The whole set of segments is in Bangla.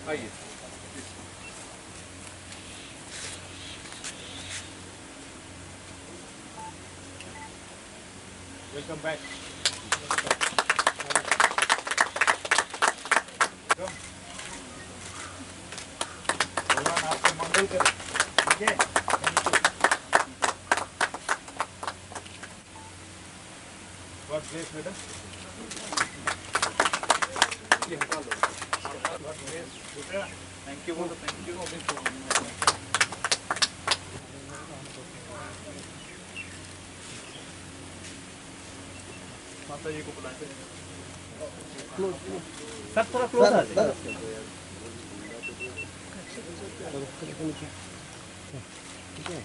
आइए। Welcome back. भगवान आपको मंगल करे। ठीक है। God bless, madam. God bless, बेटा. Thank you, thank you. माता जी को बुलाते हैं। सर थोड़ा क्लोज आ जाइए। ठीक है।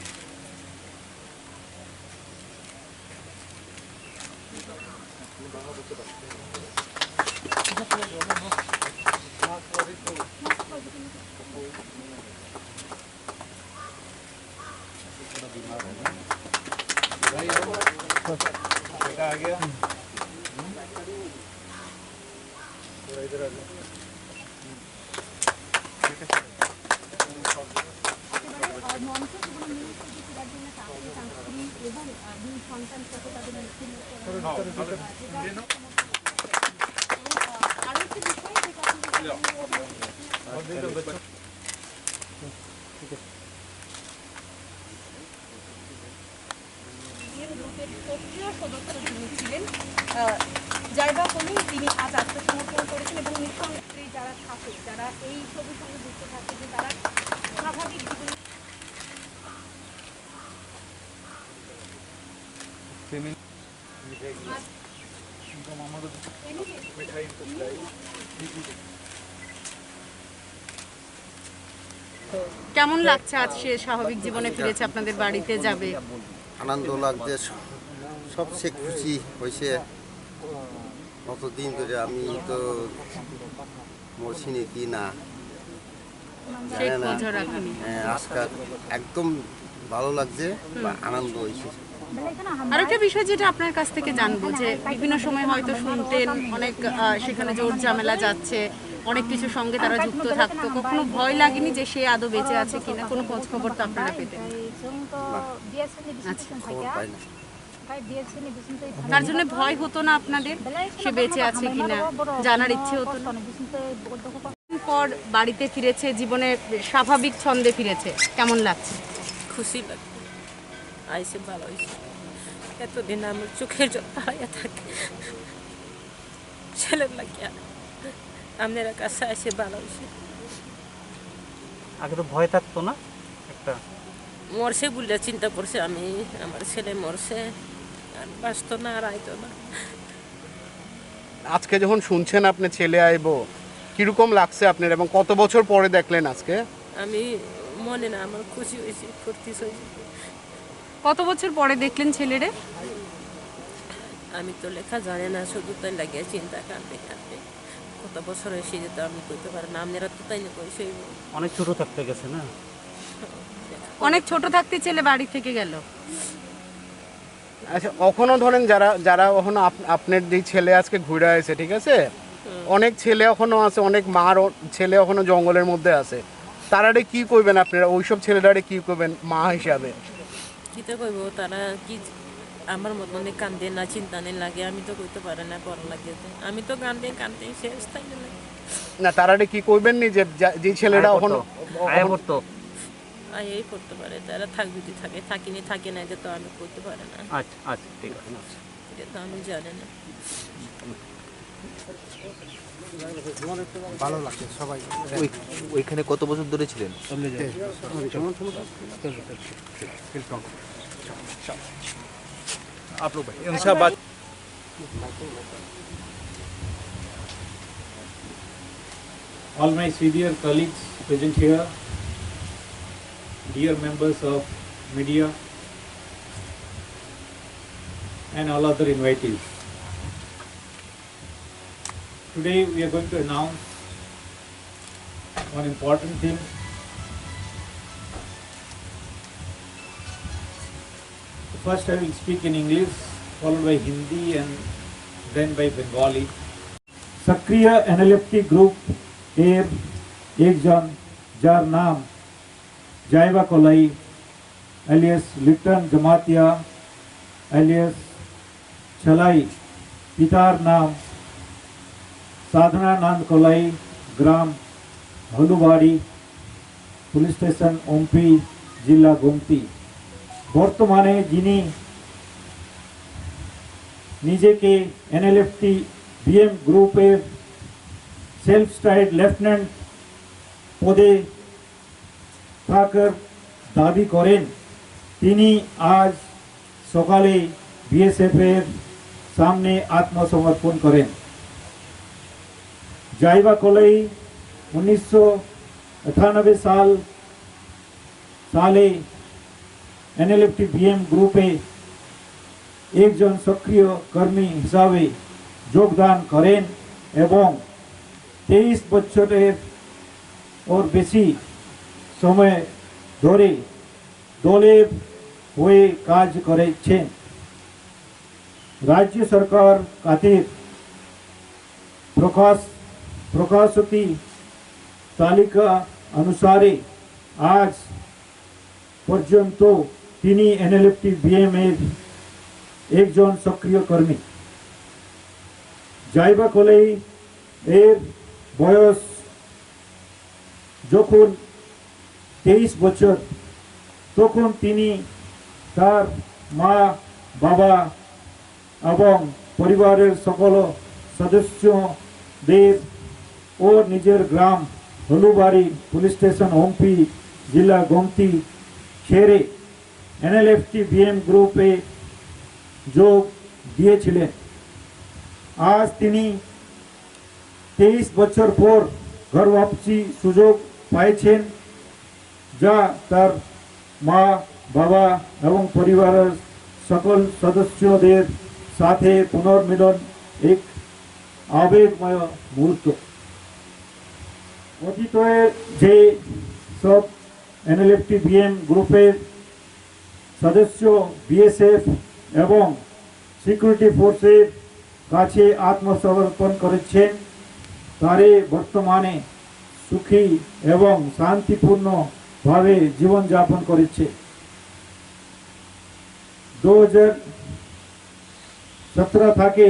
बेटा आ गया। थोड़ा इधर आ जाओ। যাই বা বলুন তিনি আজ আত্মসমর্পণ করেছেন এবং নিঃসন্দেহে যারা থাকে যারা এই ছবির সঙ্গে যুক্ত থাকে যে তারা স্বাভাবিক জীবনে কেমন লাগছে আজ সে স্বাভাবিক জীবনে ফিরেছে আপনাদের বাড়িতে যাবে আনন্দ লাগছে সবচেয়ে খুশি হয়েছে কতদিন ধরে আমি তো মরছিনি কি না আজকাল একদম ভালো লাগছে বা আনন্দ হয়েছে। আরেকটা বিষয় যেটা আপনার কাছ থেকে জানবো যে বিভিন্ন সময় হয়তো শুনতেন অনেক সেখানে জোর ঝামেলা যাচ্ছে অনেক কিছু সঙ্গে তারা যুক্ত থাকতো কখনো ভয় লাগেনি যে সে আদৌ বেঁচে আছে কিনা কোনো খোঁজ খবর তো আপনারা পেতেন তার জন্য ভয় হতো না আপনাদের সে বেঁচে আছে কিনা জানার ইচ্ছে হতো না পর বাড়িতে ফিরেছে জীবনে স্বাভাবিক ছন্দে ফিরেছে কেমন লাগছে খুশি লাগছে আইসে ভালো হয়েছে এতদিন আমার চোখের জল হারাইয়া থাকে ছেলের লাগিয়া আপনারা কাছে আইসে ভালো হয়েছে আগে তো ভয় থাকতো না একটা মরছে বলে চিন্তা করছে আমি আমার ছেলে মরছে আর বাঁচতো না আর আইতো না আজকে যখন শুনছেন আপনি ছেলে আইবো কিরকম লাগছে আপনার এবং কত বছর পরে দেখলেন আজকে আমি মনে না আমার খুশি হয়েছে ফুর্তি হয়েছে কত বছর পরে দেখলেন ছেলেরে আমি তো লেখা জানি না শুধু তাই লাগিয়ে চিন্তা কাঁদতে কাঁদতে কত বছর এসে যেত আমি করতে পারি না আপনারা তো তাই না কইছে অনেক ছোট থাকতে গেছে না অনেক ছোট থাকতে ছেলে বাড়ি থেকে গেল আচ্ছা এখনো ধরেন যারা যারা এখনো আপনার যে ছেলে আজকে ঘুরে আসে ঠিক আছে অনেক ছেলে এখনো আছে অনেক মার ছেলে এখনো জঙ্গলের মধ্যে আছে তারারে কি করবেন আপনারা ওইসব ছেলেটারে কি করবেন মা হিসাবে কিতে কইব তারা কি আমার মতনে কান্দে না চিন্তা নেই লাগে আমি তো কইতে পারে না পড়া লাগে আমি তো কান্দে কান্দে শেষ তাই না না তারারে কি করবেন নি যে ছেলেটা এখনো আয় করতো এই করতে পারে তারা থাক যদি থাকে থাকিনি থাকে না এটা তো আমি করতে পারে না আচ্ছা আচ্ছা ঠিক আছে এটা তো আমি জানি না ভালো লাগছে সবাই ওইখানে কত বছর ধরে ছিলেন आप लोग भाई उनसे बात all my senior colleagues present here dear members of media and all other invitees today we are going to announce one important thing first I will speak in English, followed by Hindi and then by Bengali. Sakriya NLFT Group Air একজন, যার নাম জাইবা কলাই alias লিটন জমাতিয়া alias ছলাই, পিতার নাম সাধনা নান্দ কলাই, গ্রাম হলুবাড়ি, পুলিশ স্টেশন ওমপি, জেলা গোমতি। বর্তমানে যিনি নিজেকে এনএলএফটি বিএম গ্রুপের সেলফ স্টাইড লেফটেন্যান্ট পদে থাকার দাবি করেন, তিনি আজ সকালে বিএসএফ এর সামনে আত্মসমর্পণ করেন। জাইবা কলাই 1998 সালে এনএলএফটি বিএম গ্রুপে একজন সক্রিয় কর্মী হিসাবে যোগদান করেন এবং 23 বছরের ওর বেশি সময় ধরে দলের হয়ে কাজ করেছেন। রাজ্য সরকার খাতের প্রকাশিত তালিকা অনুসারে আজ পর্যন্ত তিনি এনএলএফটি বিএম এর একজন সক্রিয় কর্মী। জাইবা কলাই এর বয়স যখন 23 বছর, তখন তিনি তার মা, বাবা এবং পরিবারের সকল সদস্যদের ও নিজের গ্রাম হলুবাড়ি, পুলিশ স্টেশন ওমপি, জেলা গোমতি ছেড়ে এনএলএফটি বিএম গ্রুপে যোগ দিয়েছিলেন। আজ তিনি 23 বছর পর ঘর वापसी সুযোগ পাইছেন, যা তার মা, বাবা এবং পরিবারের সকল সদস্যদের সাথে পুনর্মিলন এক আবেগময় মুহূর্ত। অতীতে যে সব এনএলএফটি বিএম গ্রুপের সদস্য বিএসএফ এবং সিকিউরিটি ফোর্সের কাছে আত্মসমর্পণ করেছেন, তারা বর্তমানে সুখী এবং শান্তিপূর্ণভাবে জীবনযাপন করেছে। 2017 থেকে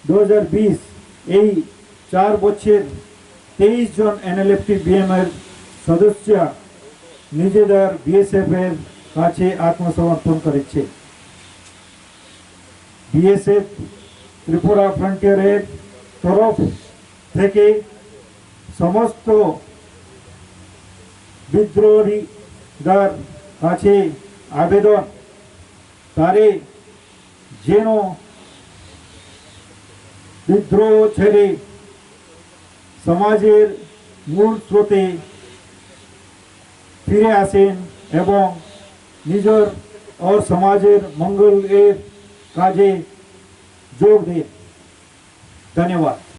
2020 এই 4 বছর 23 জন এনএলএফটি বিএম এর সদস্য নিজেদের বিএসএফ এর কাছে আত্মসমর্পণ করেছে। বিএসএফ ত্রিপুরা ফ্রন্টিয়ারের তরফ থেকে সমস্ত বিদ্রোহীদের কাছে আবেদন, তারে যেন বিদ্রোহ ছেড়ে সমাজের মূল স্রোতে ফিরে আসেন এবং নিজের ও সমাজের মঙ্গলের কাজে যোগ দেন। ধন্যবাদ।